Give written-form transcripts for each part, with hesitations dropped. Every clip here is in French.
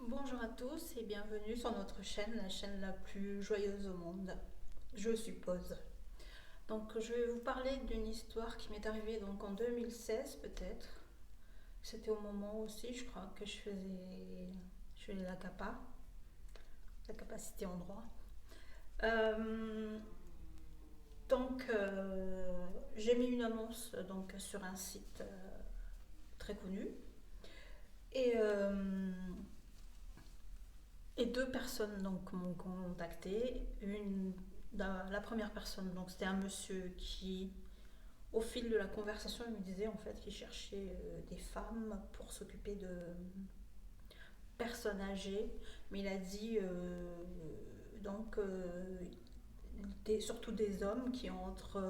Bonjour à tous et bienvenue sur notre chaîne, la chaîne la plus joyeuse au monde, je suppose. Donc je vais vous parler d'une histoire qui m'est arrivée donc en 2016 peut-être. C'était au moment aussi, je crois, que je faisais la capacité en droit. Euh, j'ai mis une annonce donc sur un site très connu et Et deux personnes donc m'ont contacté. La première personne, donc c'était un monsieur qui, au fil de la conversation, il me disait en fait qu'il cherchait des femmes pour s'occuper de personnes âgées, mais il a dit donc surtout des hommes qui ont entre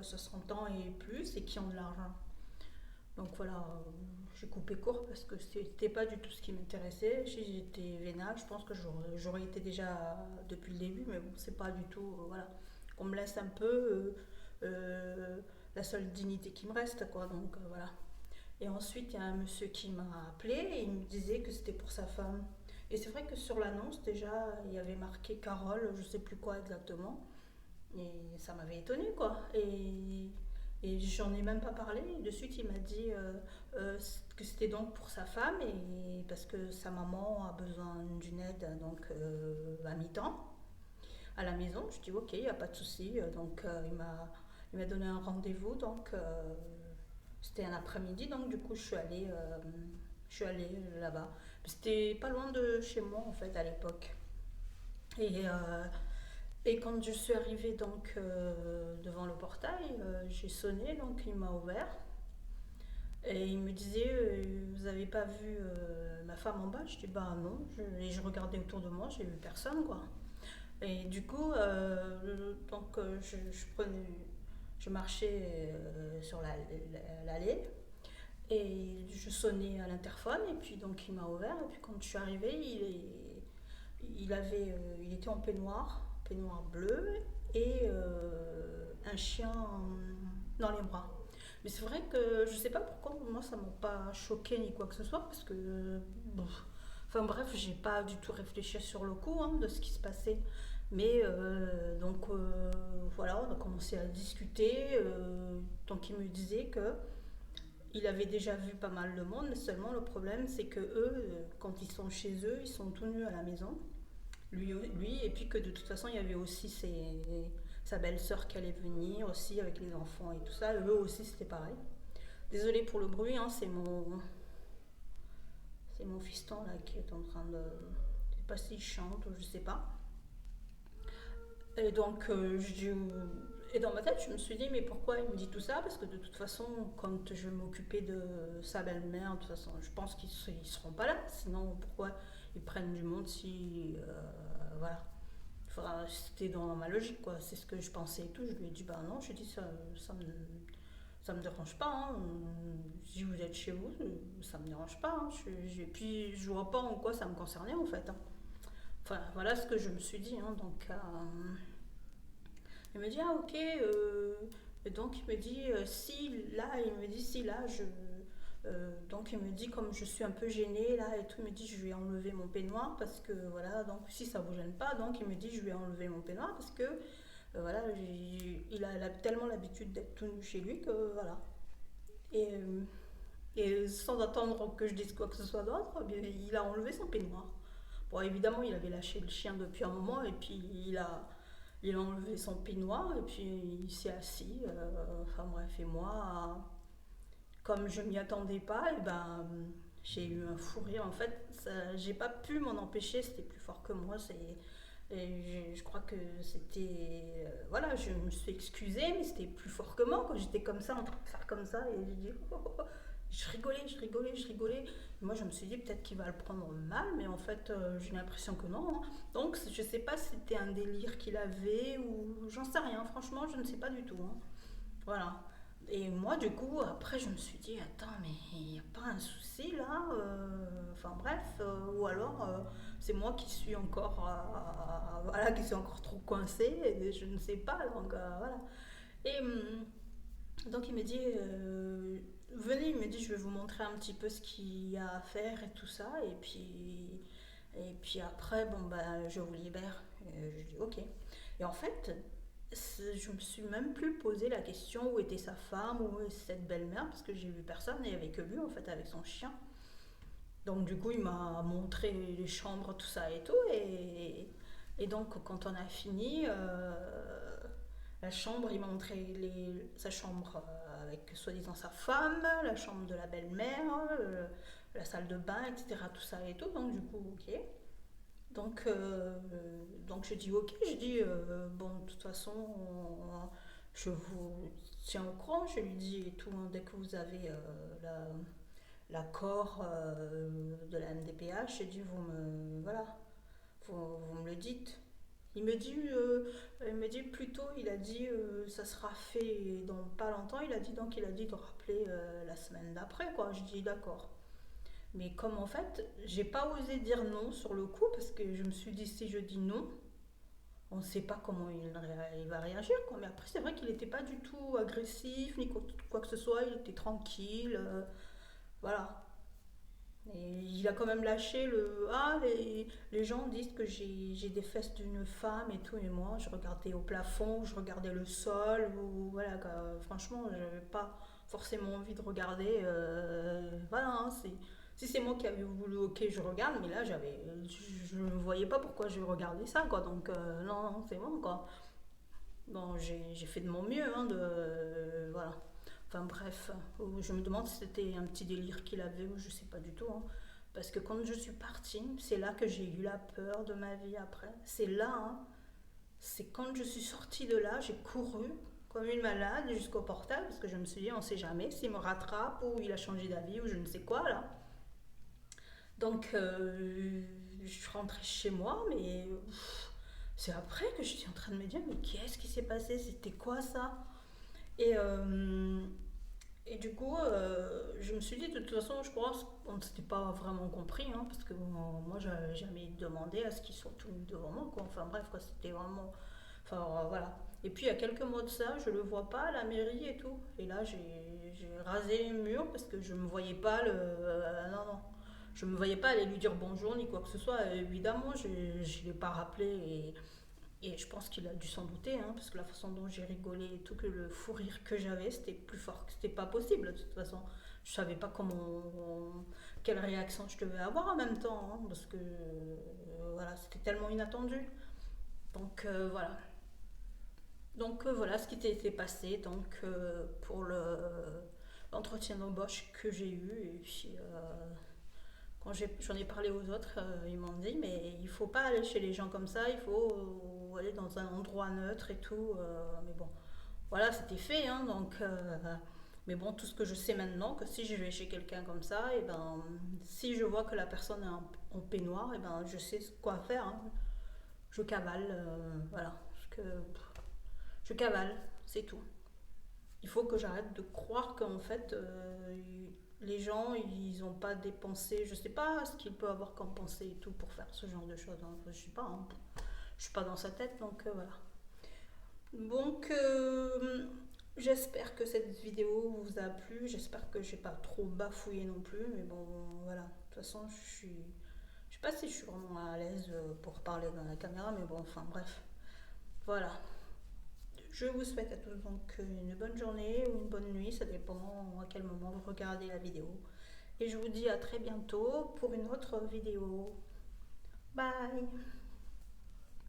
60 ans et plus et qui ont de l'argent. Donc voilà, j'ai coupé court parce que c'était pas du tout ce qui m'intéressait. Si j'étais vénale, je pense que j'aurais été déjà depuis le début, mais bon, c'est pas du tout. Voilà, on me laisse un peu la seule dignité qui me reste, quoi. Donc voilà. Et ensuite, il y a un monsieur qui m'a appelé et il me disait que c'était pour sa femme. Et c'est vrai que sur l'annonce, déjà, il y avait marqué Carole, je sais plus quoi exactement. Et ça m'avait étonnée, quoi. Et j'en ai même pas parlé. De suite, il m'a dit que c'était donc pour sa femme et parce que sa maman a besoin d'une aide donc à mi-temps à la maison. Je dis ok, il n'y a pas de souci. Donc il m'a donné un rendez-vous. Donc c'était un après-midi. Donc du coup, je suis allée là-bas. C'était pas loin de chez moi en fait à l'époque. Et quand je suis arrivée donc devant le portail, j'ai sonné, donc il m'a ouvert. Et il me disait, vous avez pas vu ma femme en bas? Je dis, bah non. Et je regardais autour de moi, j'ai vu personne, quoi. Et du coup, je marchais sur l'allée et je sonnais à l'interphone. Et puis donc il m'a ouvert. Et puis quand je suis arrivée, il était en peignoir bleu et un chien dans les bras. Mais c'est vrai que je sais pas pourquoi moi ça m'a pas choqué ni quoi que ce soit parce que bon, enfin bref, j'ai pas du tout réfléchi sur le coup de ce qui se passait. Mais voilà, on a commencé à discuter. Donc il me disait que il avait déjà vu pas mal de monde, mais seulement le problème c'est que eux, quand ils sont chez eux, ils sont tout nus à la maison. Lui, et puis que de toute façon, il y avait aussi sa belle-sœur qui allait venir aussi avec les enfants et tout ça. Eux aussi, c'était pareil. Désolée pour le bruit, c'est mon fiston là qui est en train de. Je sais pas s'il chante ou je sais pas. Et donc, et dans ma tête, je me suis dit, mais pourquoi il me dit tout ça? Parce que de toute façon, quand je vais m'occuper de sa belle-mère, de toute façon, je pense qu'ils ne seront pas là. Sinon, pourquoi ils prennent du monde si. Voilà. Enfin, c'était dans ma logique, quoi. C'est ce que je pensais et tout. Je lui ai dit, bah non, j'ai dit, ça me dérange pas. Si vous êtes chez vous, ça me dérange pas. Puis, je vois pas en quoi ça me concernait, en fait. Enfin, voilà ce que je me suis dit. Donc, il me dit, ah ok. Et donc, il me dit, si là, donc il me dit comme je suis un peu gênée là et tout, il me dit je vais enlever mon peignoir parce que voilà, donc si ça vous gêne pas, donc il me dit je vais enlever mon peignoir parce que voilà, il a tellement l'habitude d'être tout nu chez lui que voilà. Et, sans attendre que je dise quoi que ce soit d'autre, eh bien, il a enlevé son peignoir. Bon, évidemment, il avait lâché le chien depuis un moment et puis il a enlevé son peignoir et puis il s'est assis. Enfin bref, et moi, comme je m'y attendais pas, et ben j'ai eu un fou rire. En fait, j'ai pas pu m'en empêcher, c'était plus fort que moi. Et je crois que c'était. Voilà, je me suis excusée, mais c'était plus fort que moi. Quand j'étais comme ça, en train de faire comme ça, et j'ai dit. Je rigolais, je rigolais, je rigolais. Et moi, je me suis dit peut-être qu'il va le prendre mal, mais en fait, j'ai l'impression que non. Donc, je sais pas si c'était un délire qu'il avait ou j'en sais rien. Franchement, je ne sais pas du tout. Voilà. Et moi, du coup, après, je me suis dit, attends, mais il n'y a pas un souci là. Enfin bref, ou alors c'est moi qui suis encore, voilà, qui suis encore trop coincée, et je ne sais pas. Donc voilà. Et donc il me dit, venez, il me dit, je vais vous montrer un petit peu ce qu'il y a à faire et tout ça. Et puis Et puis après, bon, bah, je vous libère. Et je dis ok. Et en fait, je me suis même plus posé la question où était sa femme, où est cette belle-mère, parce que j'ai vu personne, et il n'y avait que lui en fait avec son chien. Donc du coup, il m'a montré les chambres, tout ça et tout. Et donc quand on a fini, la chambre, il m'a montré sa chambre avec soi-disant sa femme, la chambre de la belle-mère, la salle de bain, etc. Tout ça et tout. Donc du coup, ok. Donc je dis ok, je dis bon de toute façon je vous tiens au courant, je lui dis et tout, hein, dès que vous avez l'accord de la MDPH, j'ai dit vous me voilà, vous me le dites. Il me dit plutôt, il a dit ça sera fait dans pas longtemps, il a dit de rappeler la semaine d'après quoi. Je dis d'accord. Mais comme en fait, j'ai pas osé dire non sur le coup parce que je me suis dit si je dis non, on ne sait pas comment il va réagir. Quoi. Mais après, c'est vrai qu'il n'était pas du tout agressif ni quoi que ce soit, il était tranquille. Voilà. Et il a quand même lâché le ah, les gens disent que j'ai des fesses d'une femme et tout. Et moi, je regardais au plafond, je regardais le sol. Ou, voilà, quoi. Franchement, je n'avais pas forcément envie de regarder. Voilà, hein, si c'est moi qui avais voulu, ok, je regarde, mais là, je ne voyais pas pourquoi je regardais ça, quoi. Donc, non, non, c'est bon, quoi. Bon, j'ai fait de mon mieux, hein, voilà. Enfin bref, je me demande si c'était un petit délire qu'il avait ou je sais pas du tout, hein. Parce que quand je suis partie, c'est là que j'ai eu la peur de ma vie après. C'est là, hein, c'est quand je suis sortie de là, j'ai couru comme une malade jusqu'au portail parce que je me suis dit, on sait jamais s'il me rattrape ou il a changé d'avis ou je ne sais quoi là. Donc, je suis rentrée chez moi, mais c'est après que je suis en train de me dire, mais qu'est-ce qui s'est passé? C'était quoi ça? Et, euh, et du coup, je me suis dit, de toute façon, je crois qu'on ne s'était pas vraiment compris, hein, parce que bon, moi, j'avais jamais demandé à ce qu'ils soient tous devant moi, quoi. Enfin bref, quoi, c'était vraiment. Enfin voilà. Et puis, il y a quelques mois de ça, je le vois pas à la mairie et tout. Et là, j'ai rasé les murs parce que je me voyais pas non, non. Je me voyais pas aller lui dire bonjour ni quoi que ce soit. Évidemment, je ne l'ai pas rappelé et je pense qu'il a dû s'en douter, hein, parce que la façon dont j'ai rigolé et tout, que le fou rire que j'avais, c'était plus fort, que c'était pas possible de toute façon. Je savais pas quelle réaction je devais avoir en même temps, hein, parce que voilà, c'était tellement inattendu. Donc voilà. Donc voilà ce qui s'était passé donc pour l'entretien d'embauche que j'ai eu et puis quand j'en ai parlé aux autres, ils m'ont dit mais il faut pas aller chez les gens comme ça, il faut aller dans un endroit neutre et tout. Mais bon, voilà, c'était fait, hein, donc. Mais bon, tout ce que je sais maintenant, que si je vais chez quelqu'un comme ça, et ben, si je vois que la personne est en peignoir, et ben, je sais quoi faire, hein. Je cavale, voilà, je cavale, c'est tout. Il faut que j'arrête de croire qu'en fait, les gens, ils n'ont pas dépensé, je sais pas ce qu'il peut avoir comme pensée et tout pour faire ce genre de choses, hein. Je sais pas, hein. Je suis pas dans sa tête, donc voilà. Donc, j'espère que cette vidéo vous a plu. J'espère que j'ai pas trop bafouillé non plus, mais bon, voilà. De toute façon, je sais pas si je suis vraiment à l'aise pour parler dans la caméra, mais bon, enfin bref. Voilà. Je vous souhaite à tous donc une bonne journée ou une bonne nuit, ça dépend à quel moment vous regardez la vidéo. Et je vous dis à très bientôt pour une autre vidéo. Bye!